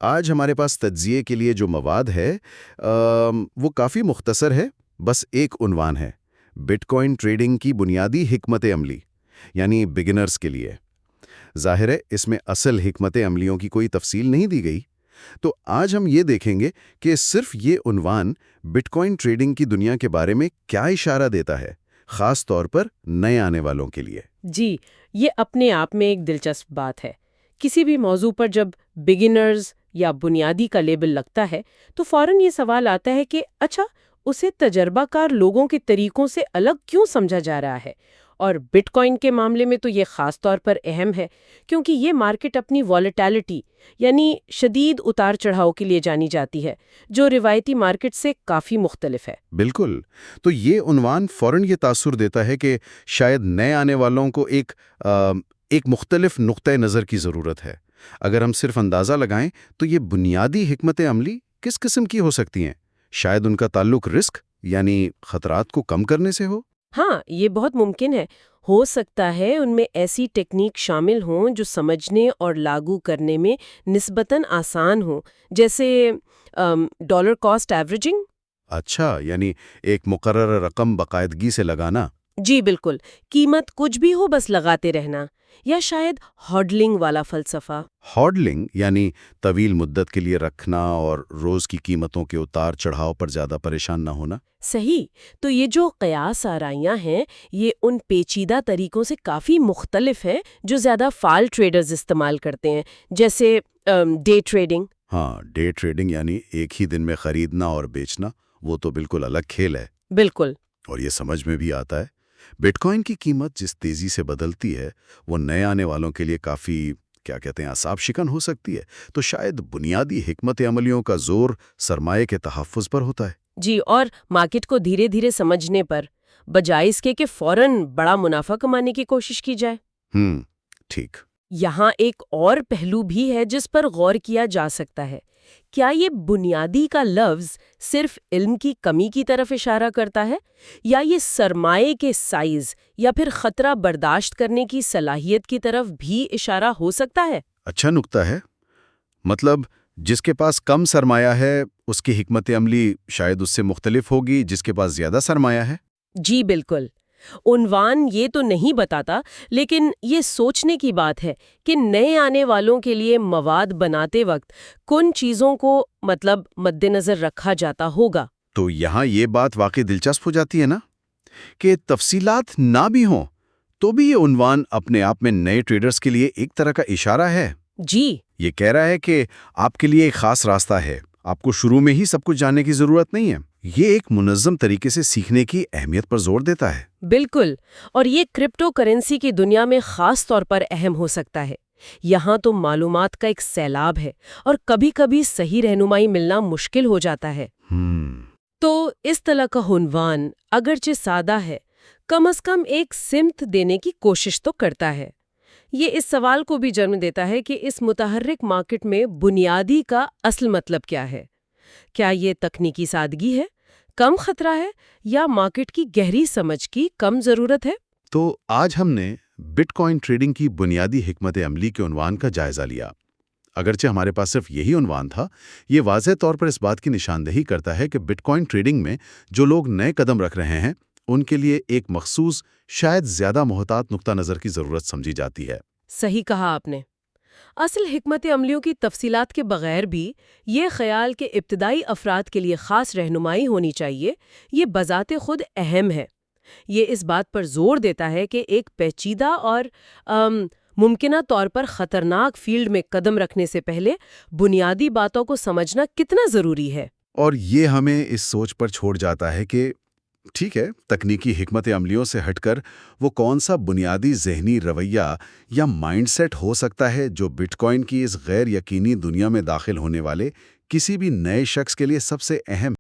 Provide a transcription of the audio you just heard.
آج ہمارے پاس تجزیے کے لیے جو مواد ہے وہ کافی مختصر ہے، بس ایک عنوان ہے: بٹ کوائن ٹریڈنگ کی بنیادی حکمت عملی، یعنی بگنرز کے لیے۔ ظاہر ہے اس میں اصل حکمت عملیوں کی کوئی تفصیل نہیں دی گئی، تو آج ہم یہ دیکھیں گے کہ صرف یہ عنوان بٹ کوائن ٹریڈنگ کی دنیا کے بارے میں کیا اشارہ دیتا ہے، خاص طور پر نئے آنے والوں کے لیے۔ جی، یہ اپنے آپ میں ایک دلچسپ بات ہے۔ کسی بھی موضوع پر جب بگنرز یا بنیادی کا لیبل لگتا ہے تو فوراً یہ سوال آتا ہے کہ اچھا، اسے تجربہ کار لوگوں کے طریقوں سے الگ کیوں سمجھا جا رہا ہے؟ اور بٹ کوائن کے معاملے میں تو یہ خاص طور پر اہم ہے، کیونکہ یہ مارکیٹ اپنی والیٹیلٹی یعنی شدید اتار چڑھاؤ کے لیے جانی جاتی ہے، جو روایتی مارکیٹ سے کافی مختلف ہے۔ بالکل، تو یہ عنوان فوراً یہ تاثر دیتا ہے کہ شاید نئے آنے والوں کو ایک مختلف نقطۂ نظر کی ضرورت ہے۔ اگر ہم صرف اندازہ لگائیں تو یہ بنیادی حکمت عملی کس قسم کی ہو سکتی ہیں؟ شاید ان کا تعلق رسک یعنی خطرات کو کم کرنے سے ہو؟ ہاں، یہ بہت ممکن ہے۔ ہو سکتا ہے ان میں ایسی ٹیکنیک شامل ہوں جو سمجھنے اور لاگو کرنے میں نسبتاً آسان ہوں، جیسے ڈالر کاسٹ ایوریجنگ۔ اچھا، یعنی ایک مقررہ رقم باقاعدگی سے لگانا۔ جی بالکل، قیمت کچھ بھی ہو بس لگاتے رہنا، یا شاید ہارڈلنگ والا فلسفہ۔ ہارڈلنگ یعنی طویل مدت کے لیے رکھنا اور روز کی قیمتوں کے اتار چڑھاؤ پر زیادہ پریشان نہ ہونا۔ صحیح، تو یہ جو قیاس آرائیاں ہیں یہ ان پیچیدہ طریقوں سے کافی مختلف ہیں جو زیادہ فعال ٹریڈرز استعمال کرتے ہیں، جیسے ڈے ٹریڈنگ۔ ہاں، ڈے ٹریڈنگ یعنی ایک ہی دن میں خریدنا اور بیچنا، وہ تو بالکل الگ کھیل ہے۔ بالکل۔ اور یہ سمجھ میں بھی آتا ہے، بٹ کوائن کی قیمت جس تیزی سے بدلتی ہے وہ نئے آنے والوں کے لیے کافی اعصاب شکن ہو سکتی ہے۔ تو شاید بنیادی حکمت عملیوں کا زور سرمایہ کے تحفظ پر ہوتا ہے۔ جی، اور مارکیٹ کو دھیرے دھیرے سمجھنے پر، بجائے اس کے کہ فوراً بڑا منافع کمانے کی کوشش کی جائے۔ ٹھیک۔ یہاں ایک اور پہلو بھی ہے جس پر غور کیا جا سکتا ہے۔ کیا یہ بنیادی کا لفظ صرف علم کی کمی کی طرف اشارہ کرتا ہے، یا یہ سرمائے کے سائز یا پھر خطرہ برداشت کرنے کی صلاحیت کی طرف بھی اشارہ ہو سکتا ہے؟ اچھا نکتہ ہے، مطلب جس کے پاس کم سرمایہ ہے اس کی حکمت عملی شاید اس سے مختلف ہوگی جس کے پاس زیادہ سرمایہ ہے۔ جی بالکل۔ عنوان یہ تو نہیں بتاتا، لیکن یہ سوچنے کی بات ہے کہ نئے آنے والوں کے لیے مواد بناتے وقت کن چیزوں کو مد نظر رکھا جاتا ہوگا۔ تو یہاں یہ بات واقعی دلچسپ ہو جاتی ہے نا، کہ تفصیلات نہ بھی ہوں تو بھی یہ عنوان اپنے آپ میں نئے ٹریڈرز کے لیے ایک طرح کا اشارہ ہے۔ جی، یہ کہہ رہا ہے کہ آپ کے لیے ایک خاص راستہ ہے، آپ کو شروع میں ہی سب کچھ جاننے کی ضرورت نہیں ہے۔ یہ ایک منظم طریقے سے سیکھنے کی اہمیت پر زور دیتا ہے۔ بالکل، اور یہ کرپٹو کرنسی کی دنیا میں خاص طور پر اہم ہو سکتا ہے۔ یہاں تو معلومات کا ایک سیلاب ہے اور کبھی کبھی صحیح رہنمائی ملنا مشکل ہو جاتا ہے۔ تو اس طرح کا عنوان اگرچہ سادہ ہے، کم از کم ایک سمت دینے کی کوشش تو کرتا ہے۔ یہ اس سوال کو بھی جنم دیتا ہے کہ اس متحرک مارکیٹ میں بنیادی کا اصل مطلب کیا ہے؟ کیا یہ تکنیکی سادگی ہے، کم خطرہ ہے، یا مارکیٹ کی گہری سمجھ کی کم ضرورت ہے؟ تو آج ہم نے بٹ کوائن ٹریڈنگ کی بنیادی حکمت عملی کے عنوان کا جائزہ لیا۔ اگرچہ ہمارے پاس صرف یہی عنوان تھا، یہ واضح طور پر اس بات کی نشاندہی کرتا ہے کہ بٹ کوائن ٹریڈنگ میں جو لوگ نئے قدم رکھ رہے ہیں ان کے لیے ایک مخصوص، شاید زیادہ محتاط نقطہ نظر کی ضرورت سمجھی جاتی ہے۔ صحیح کہا آپ نے۔ اصل حکمت عملیوں کی تفصیلات کے بغیر بھی یہ خیال کہ ابتدائی افراد کے لیے خاص رہنمائی ہونی چاہیے، یہ بذات خود اہم ہے۔ یہ اس بات پر زور دیتا ہے کہ ایک پیچیدہ اور ممکنہ طور پر خطرناک فیلڈ میں قدم رکھنے سے پہلے بنیادی باتوں کو سمجھنا کتنا ضروری ہے۔ اور یہ ہمیں اس سوچ پر چھوڑ جاتا ہے کہ ٹھیک ہے، تکنیکی حکمت عملیوں سے ہٹ کر وہ کون سا بنیادی ذہنی رویہ یا مائنڈ سیٹ ہو سکتا ہے جو بٹ کوائن کی اس غیر یقینی دنیا میں داخل ہونے والے کسی بھی نئے شخص کے لیے سب سے اہم